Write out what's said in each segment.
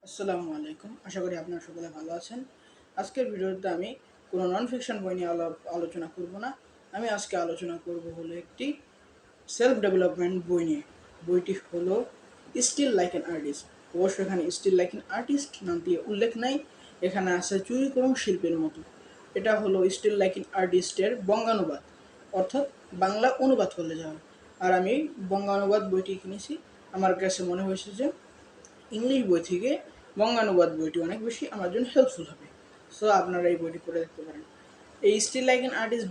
আসসালামু আলাইকুম। আশা করি আপনারা সকলে ভালো আছেন। আজকের ভিডিওতে আমি কোনো নন ফিকশন বই নিয়ে আলোচনা করব না। আমি আজকে আলোচনা করব হলো একটি সেলফ ডেভেলপমেন্ট বই নিয়ে। বইটি হলো স্টিল লাইক অ্যান আর্টিস্ট। অবশ্য এখানে স্টিল লাইক অ্যান আর্টিস্ট নামটি উল্লেখ নাই, এখানে আছে চুরি করুন শিল্পের মতো। এটা হলো স্টিল লাইক অ্যান আর্টিস্টের বঙ্গানুবাদ, অর্থাৎ বাংলা অনুবাদ করলে যাওয়া। আর আমি বঙ্গানুবাদ বইটি কিনেছি। আমার কাছে মনে হয়েছে যে ইংলিশ বই থেকে বঙ্গানুবাদ বইটি অনেক বেশি আমার জন্য হেল্পফুল হবে। সো আপনারা এই বইটি পড়ে দেখতে পারেন। এই স্টিল লাইক অ্যান আর্টিস্ট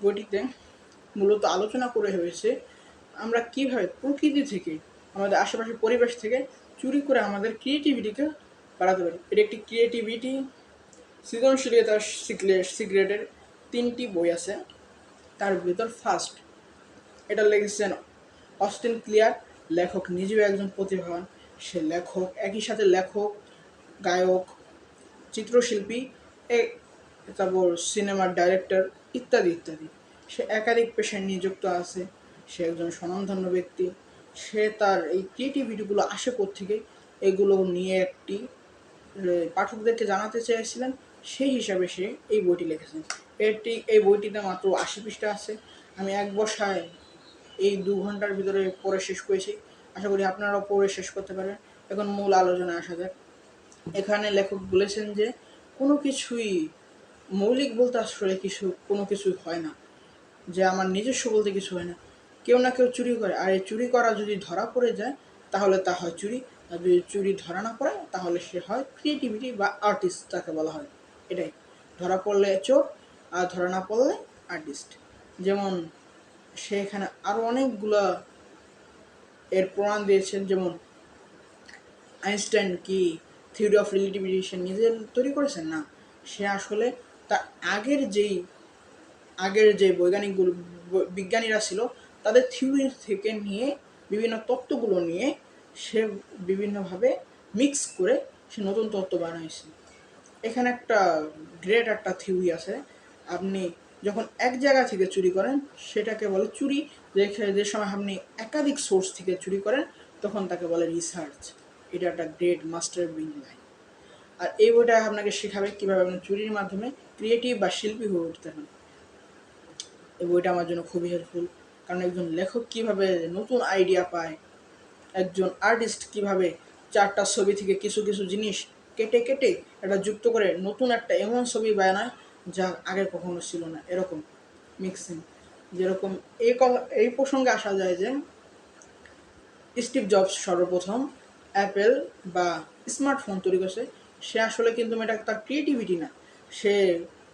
বইটিতে মূলত আলোচনা করে হয়েছে আমরা কিভাবে প্রকৃতি থেকে, আমাদের আশেপাশের পরিবেশ থেকে চুরি করে আমাদের ক্রিয়েটিভিটিকে বাড়াতে পারি। এটি একটি ক্রিয়েটিভিটি সৃজনশীলতার সিক্রেটের 3টি বই আছে। তার ভিতর ফার্স্ট এটা লিখেছেন অস্টিন ক্লিয়ার। লেখক নিজেও একজন প্রতিভাবান। সে লেখক, একই সাথে লেখক, গায়ক, চিত্রশিল্পী, তারপর সিনেমার ডাইরেক্টর ইত্যাদি ইত্যাদি। সে একাধিক পেশায় নিযুক্ত আছে। সে একজন স্বনামধন্য ব্যক্তি। সে তার এই ক্রিয়েটিভিটিগুলো আসে কোত্থেকে, এগুলো নিয়ে একটি পাঠকদেরকে জানাতে চেয়েছিলেন। সেই হিসাবে সে এই বইটি লিখেছেন। এই বইটিতে মাত্র 80 পৃষ্ঠা আছে। আমি এক বসায় এই 2 ঘন্টার ভিতরে পড়ে শেষ করেছি। আশা করি আপনারাও পড়ে শেষ করতে পারেন। এখন মূল আলোচনায় আসা যাক। এখানে লেখক বলেছেন যে কোনো কিছুই মৌলিক বলতে আসলে কোনো কিছুই হয় না, যে আমার নিজস্ব বলতে কিছু হয় না। কেউ না কেউ চুরি করে, আর এই চুরি করা যদি ধরা পড়ে যায় তাহলে তা হয় চুরি, আর যদি চুরি ধরা না পড়ে তাহলে সে হয় ক্রিয়েটিভিটি বা আর্টিস্ট, তাকে বলা হয়। এটাই, ধরা পড়লে চোর আর ধরা না পড়লে আর্টিস্ট। যেমন সে এখানে আরও অনেকগুলা এর প্রমাণ দিয়েছেন, যেমন আইনস্টাইন কি থিওরি অফ রিলেটিভিটি সে নিজে তৈরি করেছেন না, সে আসলে তার আগের যে বিজ্ঞানীরা ছিল তাদের থিওরি থেকে নিয়ে বিভিন্ন তত্ত্বগুলো নিয়ে সে বিভিন্নভাবে মিক্স করে সে নতুন তত্ত্ব বানাইছে। এখানে একটা থিওরি আছে, আপনি যখন এক জায়গা থেকে চুরি করেন সেটাকে বলে চুরি। যে সময় আপনি একাধিক সোর্স থেকে চুরি করেন তখন তাকে বলে রিসার্চ। এটা একটা গ্রেট মাস্টার ব্রেইন লাইন। আর এই বইটা আপনাকে শেখাবে কীভাবে আপনি চুরির মাধ্যমে ক্রিয়েটিভ বা শিল্পী হয়ে উঠতে পারেন। এই বইটা আমার জন্য খুবই হেল্পফুল, কারণ একজন লেখক কীভাবে নতুন আইডিয়া পায়, একজন আর্টিস্ট কীভাবে 4টা ছবি থেকে কিছু কিছু জিনিস কেটে কেটে এটা যুক্ত করে নতুন একটা এমন ছবি বানায় যা আগে কখনো ছিল না, এরকম মিক্সিং। যেরকম এই প্রসঙ্গে আসা যায় যে স্টিভ জবস সর্বপ্রথম অ্যাপেল বা স্মার্টফোন তৈরি করেছে। সে আসলে কিন্তু এটা তার ক্রিয়েটিভিটি না, সে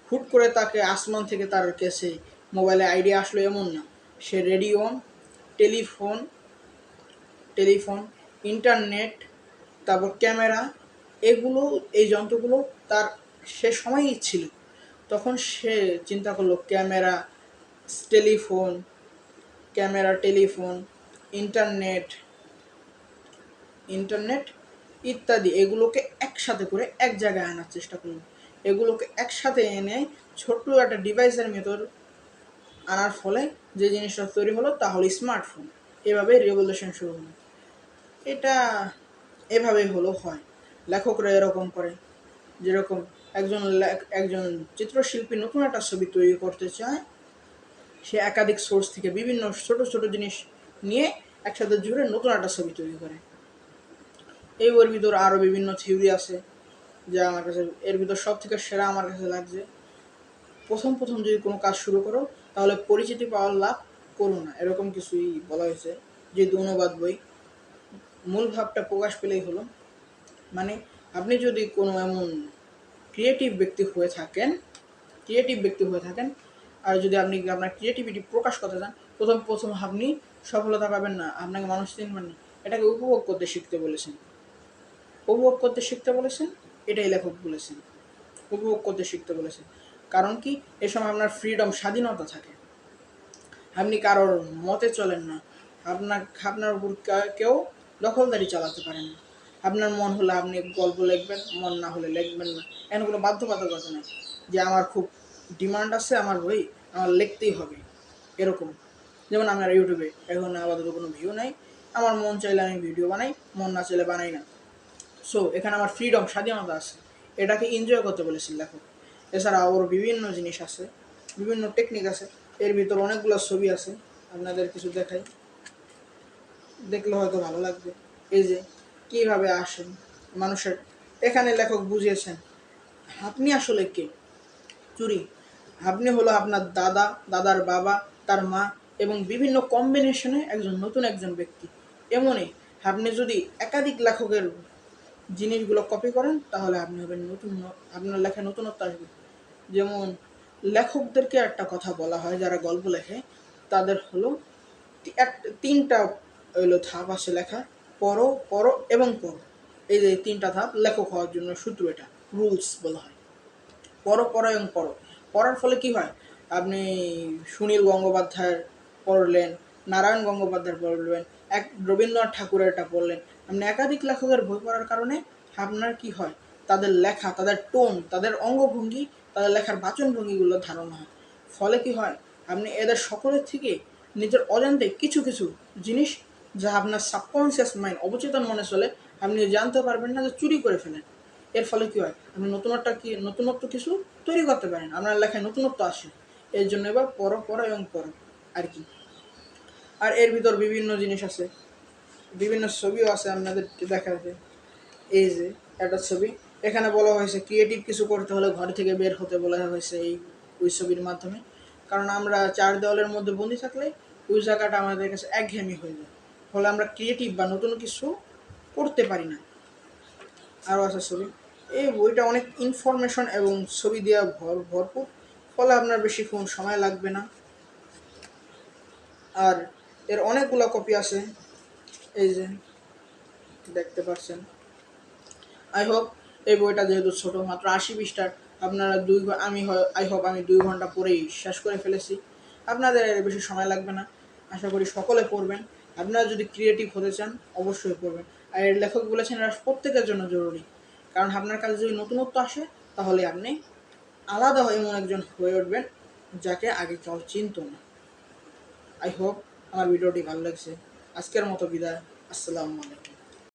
হুট করে তাকে আসমান থেকে তার কাছে মোবাইলে আইডিয়া আসলো এমন না। সে রেডিও, টেলিফোন টেলিফোন ইন্টারনেট, তারপর ক্যামেরা, এই যন্ত্রগুলো তার সে সময়ই ছিল। তখন সে চিন্তা করলো টেলিফোন টেলিফোন ইন্টারনেট ইন্টারনেট ইত্যাদি, এগুলোকে একসাথে করে এক জায়গায় আনার চেষ্টা করলো। এগুলোকে একসাথে এনে ছোট্ট একটা ডিভাইসের ভেতর আনার ফলে যে জিনিসটা তৈরি হলো তা হলো স্মার্টফোন। এভাবে রেভলিউশন শুরু হলো। এটা এভাবেই হয়। লেখকরা এরকম করে, যেরকম একজন চিত্রশিল্পী নতুন একটা ছবি তৈরি করতে চায়, সে একাধিক সোর্স থেকে বিভিন্ন ছোট ছোট জিনিস নিয়ে একসাথে জুড়ে নতুন একটা ছবি তৈরি করে। এই বইয়ের ভিতর আরও বিভিন্ন থিওরি আছে, যা আমার কাছে এর ভিতর সব থেকে সেরা আমার কাছে লাগছে। প্রথম যদি কোনো কাজ শুরু করো তাহলে পরিচিতি পাওয়ার লাভ করো না, এরকম কিছুই বলা হয়েছে। যেহেতু অনুবাদ বই, মূল ভাবটা প্রকাশ পেলেই হলো। মানে আপনি যদি কোনো এমন ক্রিয়েটিভ ব্যক্তি হয়ে থাকেন আর যদি আপনি আপনার ক্রিয়েটিভিটি প্রকাশ করতে চান, প্রথম আপনি সফলতা পাবেন না, আপনাকে মানুষ চিনবেন না। এটাকে উপভোগ করতে শিখতে বলেছেন। এটাই লেখক বলেছেন, উপভোগ করতে শিখতে বলেছেন। কারণ কি, এ সময় আপনার ফ্রিডম, স্বাধীনতা থাকে। আপনি কারোর মতে চলেন না, আপনার উপর কেউ দখলদারি চালাতে পারেন না। আপনার মন হলে আপনি গল্প লিখবেন, মন না হলে লিখবেন না। এখানে কোনো বাধ্যবাধকতা নেই যে আমার খুব ডিমান্ড আছে, আমার বই আমার লিখতেই হবে এরকম। যেমন আমার ইউটিউবে এখন আপাতত কোনো ভিউ নাই, আমার মন চাইলে আমি ভিডিও বানাই, মন না চাইলে বানাই না। সো এখানে আমার ফ্রিডম, স্বাধীনতা আছে, এটাকে এনজয় করতে বলেছি লেখক। এছাড়া ওর বিভিন্ন জিনিস আছে, বিভিন্ন টেকনিক আছে, এর ভিতর অনেকগুলো ছবি আছে, আপনাদের কিছু দেখাই, দেখলে হয়তো ভালো লাগবে। এই যে কীভাবে আসেন মানুষের, এখানে লেখক বুঝিয়েছেন আপনি আসলে কে। চুরি, আপনি হলো আপনার দাদা, দাদার বাবা, তার মা এবং বিভিন্ন কম্বিনেশনে একজন ব্যক্তি। এমনই আপনি যদি একাধিক লেখকের জিনিসগুলো কপি করেন তাহলে আপনি হবেন নতুন, আপনার লেখায় নতুনত্ব আসবে। যেমন লেখকদেরকে একটা কথা বলা হয় যারা গল্প লেখে, তাদের হলো তিনটা হলো ধাপ আছে লেখা, পড়ো, পড়ো এবং পড়ো। এই যে তিনটা ধাপ লেখক হওয়ার জন্য সূত্র, এটা রুলস বলা হয়। পড়ো, পড়ো এবং পড়ো। পড়ার ফলে কি হয়, আপনি সুনীল গঙ্গোপাধ্যায়ের পড়লেন, নারায়ণ গঙ্গোপাধ্যায়ের পড়লেন, রবীন্দ্রনাথ ঠাকুরেরটা পড়লেন, আপনি একাধিক লেখকের বই পড়ার কারণে আপনার কি হয়, তাদের লেখা, তাদের টোন, তাদের অঙ্গভঙ্গি, তাদের লেখার বাচনভঙ্গিগুলো ধারণা হয়। ফলে কি হয়, আপনি এদের সকলের থেকে নিজের অজান্তে কিছু কিছু জিনিস, যা আপনার সাবকনসিয়াস মাইন্ড, অবচেতন মনে চলে, আপনি জানতে পারবেন না যে চুরি করে ফেলেন। এর ফলে কী হয়, আপনি নতুনত্ব কিছু তৈরি করতে পারেন, আপনার লেখায় নতুনত্ব আসে। এর জন্য এবার পড়ো, পড়ো এবং পড়ো আর কি। আর এর ভিতর বিভিন্ন জিনিস আছে, বিভিন্ন ছবিও আছে, আপনাদেরকে দেখাতে। এই যে একটা ছবি, এখানে বলা হয়েছে ক্রিয়েটিভ কিছু করতে হলে ঘর থেকে বের হতে বলা হয়েছে ওই ছবির মাধ্যমে। কারণ আমরা চার দেওয়ালের মধ্যে বন্দি থাকলে ওই জায়গাটা আমাদের কাছে একঘেয়েমি হয়ে যায়, ফলে আমরা ক্রিয়েটিভ বা নতুন কিছু করতে পারি না। আরও আছে ছবি, এই বইটা অনেক ইনফরমেশন এবং ছবি দেওয়া ভরপুর, ফলে আপনার বেশিক্ষণ সময় লাগবে না। আর এর অনেকগুলো কপি আছে, এই যে দেখতে পাচ্ছেন। আই হোপ এই বইটা যেহেতু ছোটো, মাত্র 80 পৃষ্ঠার, আপনারা আই হোপ আমি 2 ঘন্টা পরেই শেষ করে ফেলেছি। আপনাদের এর বেশি সময় লাগবে না, আশা করি সকলে পড়বেন। আপনারা যদি ক্রিয়েটিভ হতে চান অবশ্যই পড়বেন। আর এর লেখক বলেছেন এরা প্রত্যেকের জন্য জরুরি, কারণ আপনার কাছে যদি নতুনত্ব আসে তাহলে আপনি আলাদা এমন একজন হয়ে উঠবেন যাকে আগে কেউ চিনত না। আই হোপ আমার ভিডিওটি ভালো লাগছে। আজকের মতো বিদায়, আসসালামু আলাইকুম।